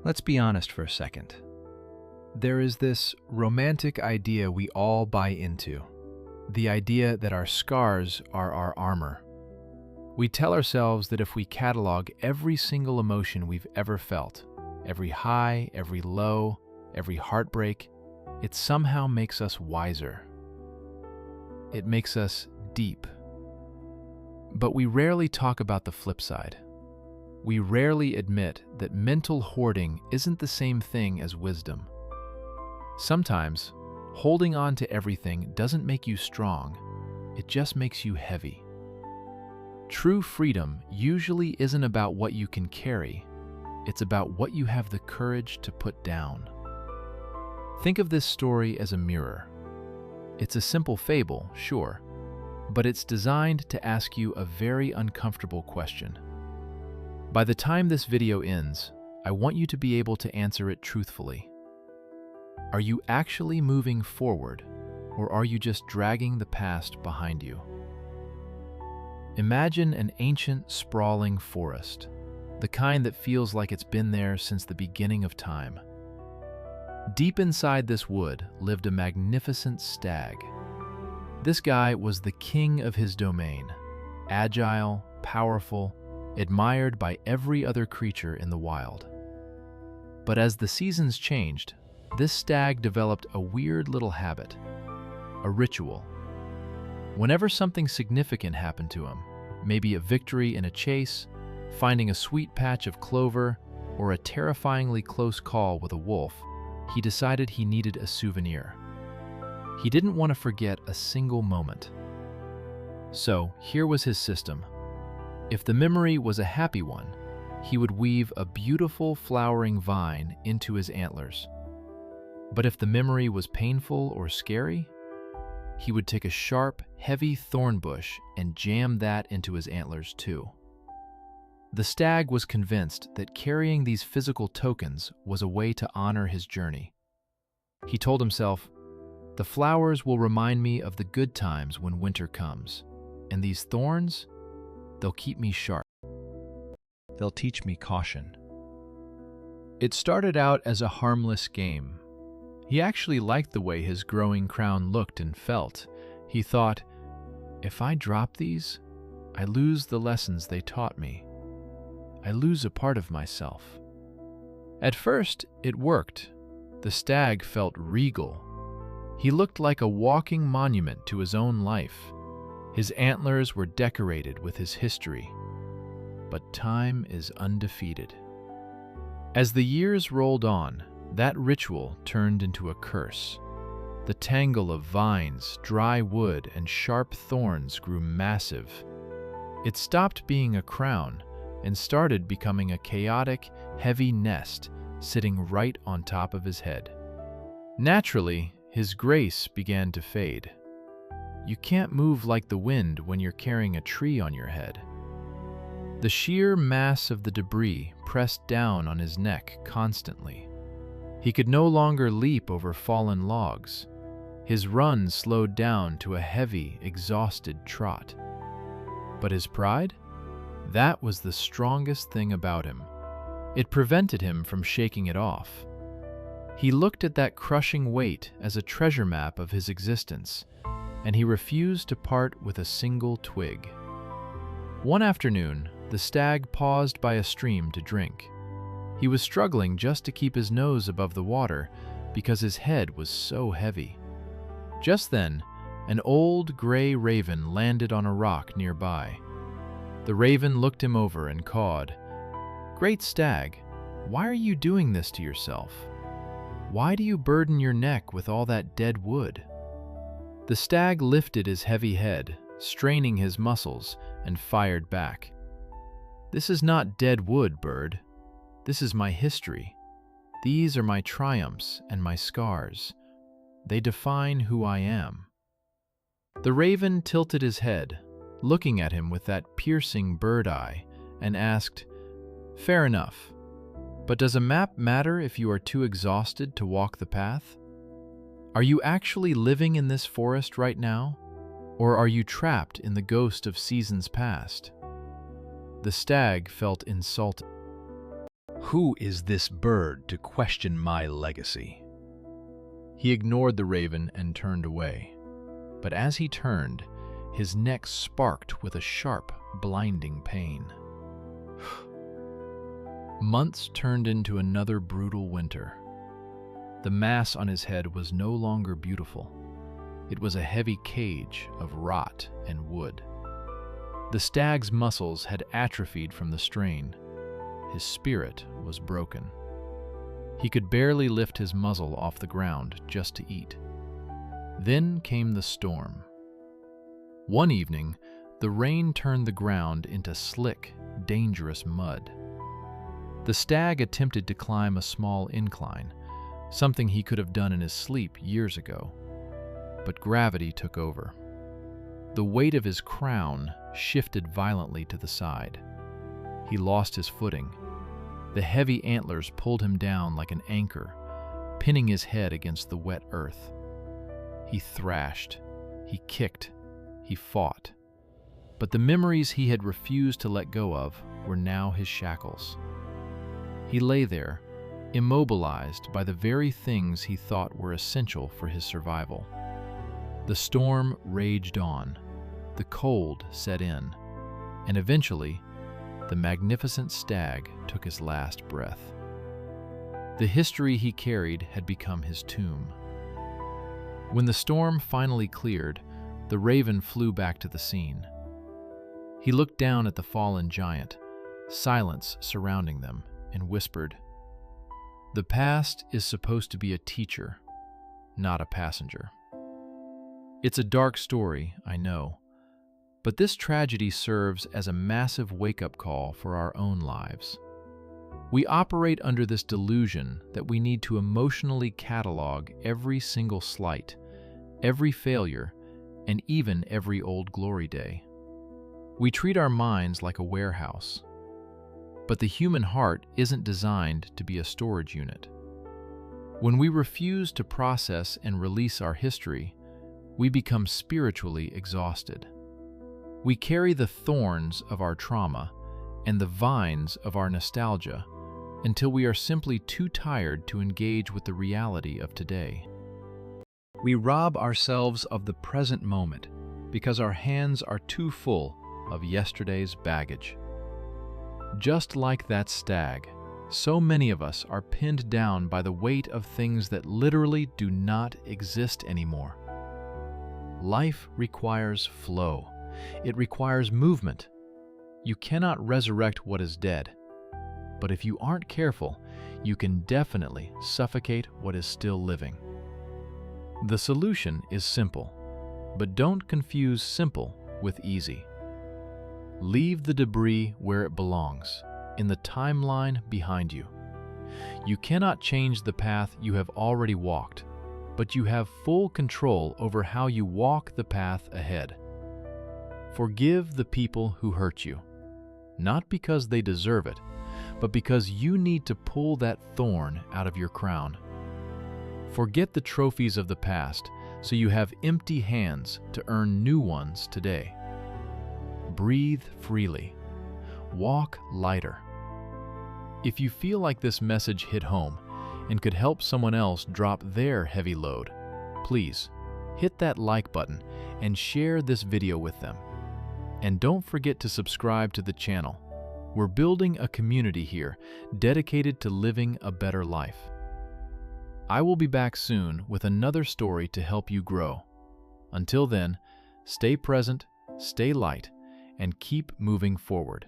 Let's be honest for a second. There is this romantic idea we all buy into. The idea that our scars are our armor. We tell ourselves that if we catalog every single emotion we've ever felt, every high, every low, every heartbreak, it somehow makes us wiser. It makes us deep. But we rarely talk about the flip side. We rarely admit that mental hoarding isn't the same thing as wisdom. Sometimes, holding on to everything doesn't make you strong, it just makes you heavy. True freedom usually isn't about what you can carry, it's about what you have the courage to put down. Think of this story as a mirror. It's a simple fable, sure, but it's designed to ask you a very uncomfortable question. By the time this video ends, I want you to be able to answer it truthfully. Are you actually moving forward, or are you just dragging the past behind you? Imagine an ancient, sprawling forest, the kind that feels like it's been there since the beginning of time. Deep inside this wood lived a magnificent stag. This guy was the king of his domain, agile, powerful, admired by every other creature in the wild. But as the seasons changed, this stag developed a weird little habit, a ritual. Whenever something significant happened to him, maybe a victory in a chase, finding a sweet patch of clover, or a terrifyingly close call with a wolf, he decided he needed a souvenir. He didn't want to forget a single moment. So here was his system. If the memory was a happy one, he would weave a beautiful flowering vine into his antlers. But if the memory was painful or scary, he would take a sharp, heavy thorn bush and jam that into his antlers too. The stag was convinced that carrying these physical tokens was a way to honor his journey. He told himself, "The flowers will remind me of the good times when winter comes, and these thorns, they'll keep me sharp. They'll teach me caution." It started out as a harmless game. He actually liked the way his growing crown looked and felt. He thought, if I drop these, I lose the lessons they taught me. I lose a part of myself. At first, it worked. The stag felt regal. He looked like a walking monument to his own life. His antlers were decorated with his history. But time is undefeated. As the years rolled on, that ritual turned into a curse. The tangle of vines, dry wood, and sharp thorns grew massive. It stopped being a crown and started becoming a chaotic, heavy nest sitting right on top of his head. Naturally, his grace began to fade. You can't move like the wind when you're carrying a tree on your head. The sheer mass of the debris pressed down on his neck constantly. He could no longer leap over fallen logs. His run slowed down to a heavy, exhausted trot. But his pride? That was the strongest thing about him. It prevented him from shaking it off. He looked at that crushing weight as a treasure map of his existence, and he refused to part with a single twig. One afternoon, the stag paused by a stream to drink. He was struggling just to keep his nose above the water because his head was so heavy. Just then, an old gray raven landed on a rock nearby. The raven looked him over and cawed, "Great stag, why are you doing this to yourself? Why do you burden your neck with all that dead wood?" The stag lifted his heavy head, straining his muscles, and fired back. "This is not dead wood, bird. This is my history. These are my triumphs and my scars. They define who I am." The raven tilted his head, looking at him with that piercing bird eye, and asked, "Fair enough. But does a map matter if you are too exhausted to walk the path? Are you actually living in this forest right now? Or are you trapped in the ghost of seasons past?" The stag felt insulted. Who is this bird to question my legacy? He ignored the raven and turned away. But as he turned, his neck sparked with a sharp, blinding pain. Months turned into another brutal winter. The mass on his head was no longer beautiful. It was a heavy cage of rot and wood. The stag's muscles had atrophied from the strain. His spirit was broken. He could barely lift his muzzle off the ground just to eat. Then came the storm. One evening, the rain turned the ground into slick, dangerous mud. The stag attempted to climb a small incline, something he could have done in his sleep years ago. But gravity took over. The weight of his crown shifted violently to the side. He lost his footing. The heavy antlers pulled him down like an anchor, pinning his head against the wet earth. He thrashed, he kicked, he fought. But the memories he had refused to let go of were now his shackles. He lay there, immobilized by the very things he thought were essential for his survival. The storm raged on, the cold set in, and eventually, the magnificent stag took his last breath. The history he carried had become his tomb. When the storm finally cleared, the raven flew back to the scene. He looked down at the fallen giant, silence surrounding them, and whispered, "The past is supposed to be a teacher, not a passenger." It's a dark story, I know, but this tragedy serves as a massive wake-up call for our own lives. We operate under this delusion that we need to emotionally catalog every single slight, every failure, and even every old glory day. We treat our minds like a warehouse, but the human heart isn't designed to be a storage unit. When we refuse to process and release our history, we become spiritually exhausted. We carry the thorns of our trauma and the vines of our nostalgia until we are simply too tired to engage with the reality of today. We rob ourselves of the present moment because our hands are too full of yesterday's baggage. Just like that stag, so many of us are pinned down by the weight of things that literally do not exist anymore. Life requires flow. It requires movement. You cannot resurrect what is dead, but if you aren't careful, you can definitely suffocate what is still living. The solution is simple, but don't confuse simple with easy. Leave the debris where it belongs, in the timeline behind you. You cannot change the path you have already walked, but you have full control over how you walk the path ahead. Forgive the people who hurt you, not because they deserve it, but because you need to pull that thorn out of your crown. Forget the trophies of the past so you have empty hands to earn new ones today. Breathe freely. Walk lighter. If you feel like this message hit home and could help someone else drop their heavy load, please hit that like button and share this video with them. And don't forget to subscribe to the channel. We're building a community here dedicated to living a better life. I will be back soon with another story to help you grow. Until then, stay present, stay light, and keep moving forward.